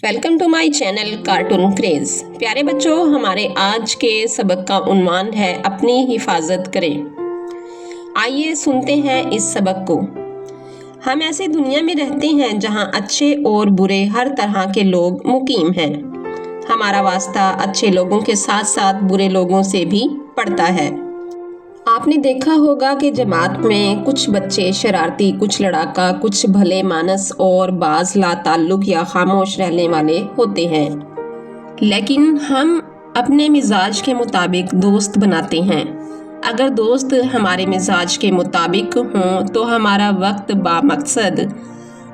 Welcome to my channel cartoon craze. प्यारे बच्चों, हमारे आज के सबक का उन्वान है अपनी हिफाजत करें। आइए सुनते हैं इस सबक को। हम ऐसे दुनिया में रहते हैं जहां अच्छे और बुरे हर तरह के लोग मुकीम हैं। हमारा वास्ता अच्छे लोगों के साथ साथ बुरे लोगों से भी पड़ता है। आपने देखा होगा कि जमात में कुछ बच्चे शरारती, कुछ लड़ाका, कुछ भले मानस और बाज लाताल्लुक या खामोश रहने वाले होते हैं। लेकिन हम अपने मिजाज के मुताबिक दोस्त बनाते हैं। अगर दोस्त हमारे मिजाज के मुताबिक हों तो हमारा वक्त बामकसद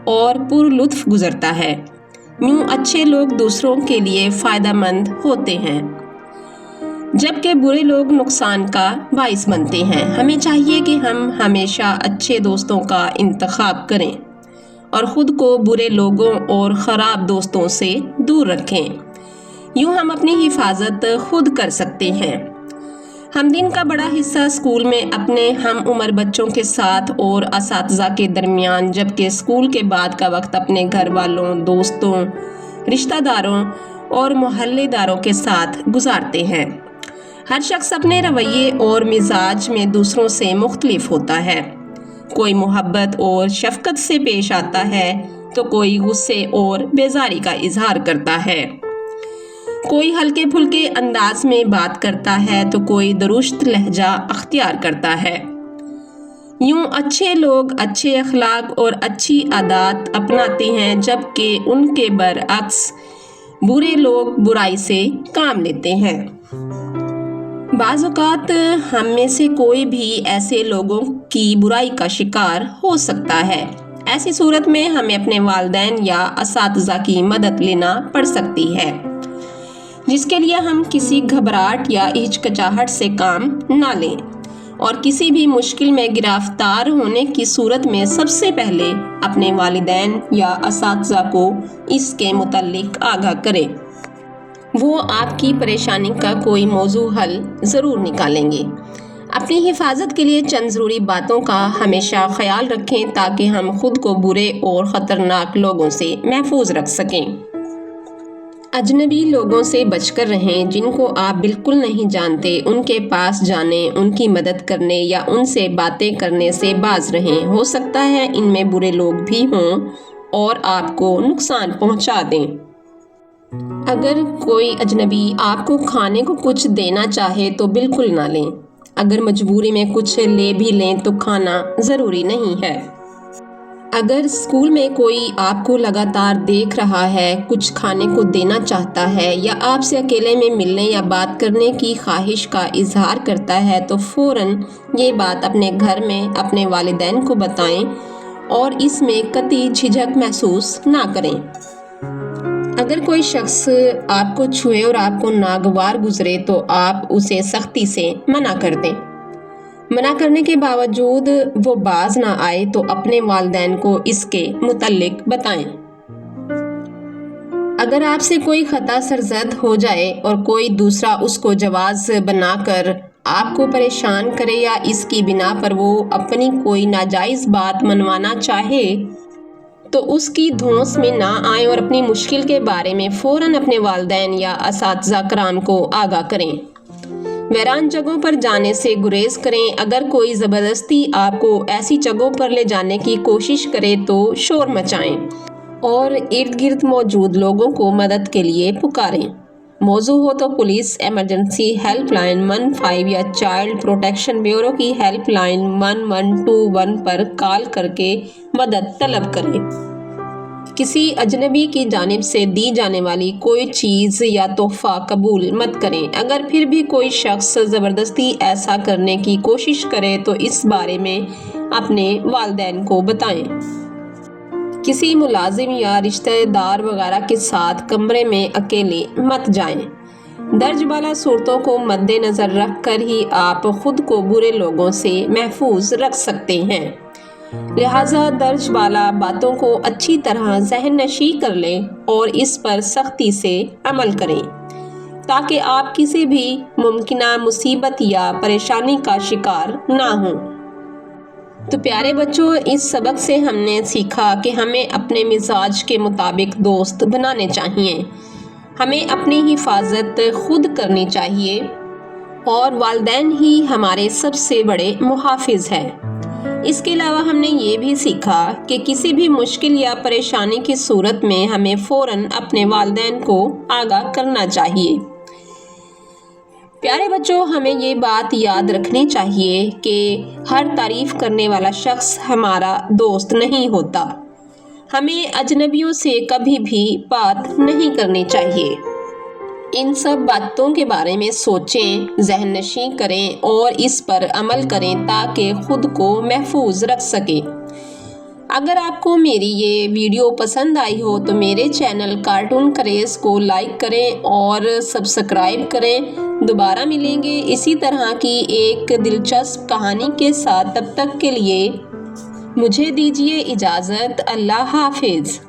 और पुरलुत्फ गुजरता है। यूं अच्छे लोग दूसरों के लिए फ़ायदेमंद होते हैं, जबकि बुरे लोग नुकसान का बाइस बनते हैं। हमें चाहिए कि हम हमेशा अच्छे दोस्तों का इंतखाब करें और ख़ुद को बुरे लोगों और ख़राब दोस्तों से दूर रखें। यूँ हम अपनी हिफाजत खुद कर सकते हैं। हम दिन का बड़ा हिस्सा स्कूल में अपने हम उम्र बच्चों के साथ और असातिज़ा के दरमियान, जबकि स्कूल के बाद का वक्त अपने घर वालों, दोस्तों, रिश्तेदारों और मोहल्लेदारों के साथ गुजारते हैं। हर शख्स अपने रवैये और मिजाज में दूसरों से मुख्तलिफ होता है। कोई मोहब्बत और शफकत से पेश आता है तो कोई गुस्से और बेजारी का इजहार करता है। कोई हल्के फुल्के अंदाज में बात करता है तो कोई दुरुस्त लहजा अख्तियार करता है। यूं अच्छे लोग अच्छे अखलाक और अच्छी आदत अपनाते हैं, जबकि उनके बरअक्स बुरे लोग बुराई से काम लेते हैं। बाज़ औक़ात हम में से कोई भी ऐसे लोगों की बुराई का शिकार हो सकता है। ऐसी सूरत में हमें अपने वालिदैन या असातिज़ा की मदद लेना पड़ सकती है, जिसके लिए हम किसी घबराहट या हिचकिचाहट से काम ना लें और किसी भी मुश्किल में गिरफ्तार होने की सूरत में सबसे पहले अपने वालिदैन या असातिज़ा को इसके मुतल्लिक आगाह करें। वो आपकी परेशानी का कोई मौजू हल ज़रूर निकालेंगे। अपनी हिफाजत के लिए चंद ज़रूरी बातों का हमेशा ख्याल रखें ताकि हम खुद को बुरे और ख़तरनाक लोगों से महफूज रख सकें। अजनबी लोगों से बचकर रहें। जिनको आप बिल्कुल नहीं जानते उनके पास जाने, उनकी मदद करने या उनसे बातें करने से बाज रहें। हो सकता है इनमें बुरे लोग भी हों और आपको नुकसान पहुंचा दें। अगर कोई अजनबी आपको खाने को कुछ देना चाहे तो बिल्कुल ना लें। अगर मजबूरी में कुछ ले भी लें तो खाना ज़रूरी नहीं है। अगर स्कूल में कोई आपको लगातार देख रहा है, कुछ खाने को देना चाहता है या आपसे अकेले में मिलने या बात करने की ख्वाहिश का इजहार करता है तो फ़ौरन ये बात अपने घर में अपने वालिदैन को बताएं और इसमें कतई झिझक महसूस ना करें। अगर कोई शख्स आपको छुए और आपको नागवार गुजरे तो आप उसे सख्ती से मना कर दें। मना करने के बावजूद वो बाज ना आए तो अपने वालिदैन को इसके मुतल्लिक बताएं। अगर आपसे कोई खता सरजद हो जाए और कोई दूसरा उसको जवाज बनाकर आपको परेशान करे या इसकी बिना पर वो अपनी कोई नाजायज़ बात मनवाना चाहे तो उसकी धौंस में ना आए और अपनी मुश्किल के बारे में फ़ौरन अपने वालिदैन या असातिज़ा कराम को आगाह करें। वीरान जगहों पर जाने से गुरेज करें। अगर कोई ज़बरदस्ती आपको ऐसी जगहों पर ले जाने की कोशिश करे तो शोर मचाएं और इर्द गिर्द मौजूद लोगों को मदद के लिए पुकारें। मौजू हो तो पुलिस एमरजेंसी हेल्पलाइन 15 या चाइल्ड प्रोटेक्शन ब्यूरो की हेल्पलाइन 1121 पर कॉल करके मदद तलब करें। किसी अजनबी की जानिब से दी जाने वाली कोई चीज़ या तोहफ़ा कबूल मत करें। अगर फिर भी कोई शख्स ज़बरदस्ती ऐसा करने की कोशिश करे तो इस बारे में अपने वालिदैन को बताएं। किसी मुलाजिम या रिश्तेदार वगैरह के साथ कमरे में अकेले मत जाएं। दर्ज बाला सूरतों को मद्देनज़र रख कर ही आप खुद को बुरे लोगों से महफूज रख सकते हैं। लिहाजा दर्ज बाला बातों को अच्छी तरह ज़हन नशी कर लें और इस पर सख्ती से अमल करें ताकि आप किसी भी मुमकिना मुसीबत या परेशानी का शिकार ना हों। تو پیارے بچوں، اس سبق سے ہم نے سیکھا کہ ہمیں اپنے مزاج کے مطابق دوست بنانے چاہیے، ہمیں اپنی حفاظت خود کرنی چاہیے اور والدین ہی ہمارے سب سے بڑے محافظ ہیں۔ اس کے علاوہ ہم نے یہ بھی سیکھا کہ کسی بھی مشکل یا پریشانی کی صورت میں ہمیں فوراً اپنے والدین کو آگاہ کرنا چاہیے۔ پیارے بچوں، ہمیں یہ بات یاد رکھنی چاہیے کہ ہر تعریف کرنے والا شخص ہمارا دوست نہیں ہوتا۔ ہمیں اجنبیوں سے کبھی بھی بات نہیں کرنی چاہیے۔ ان سب باتوں کے بارے میں سوچیں، ذہن نشیں کریں اور اس پر عمل کریں تاکہ خود کو محفوظ رکھ سکیں۔ اگر آپ کو میری یہ ویڈیو پسند آئی ہو تو میرے چینل کارٹون کریز کو لائک کریں اور سبسکرائب کریں۔ دوبارہ ملیں گے اسی طرح کی ایک دلچسپ کہانی کے ساتھ، تب تک کے لیے مجھے دیجیے اجازت۔ اللہ حافظ۔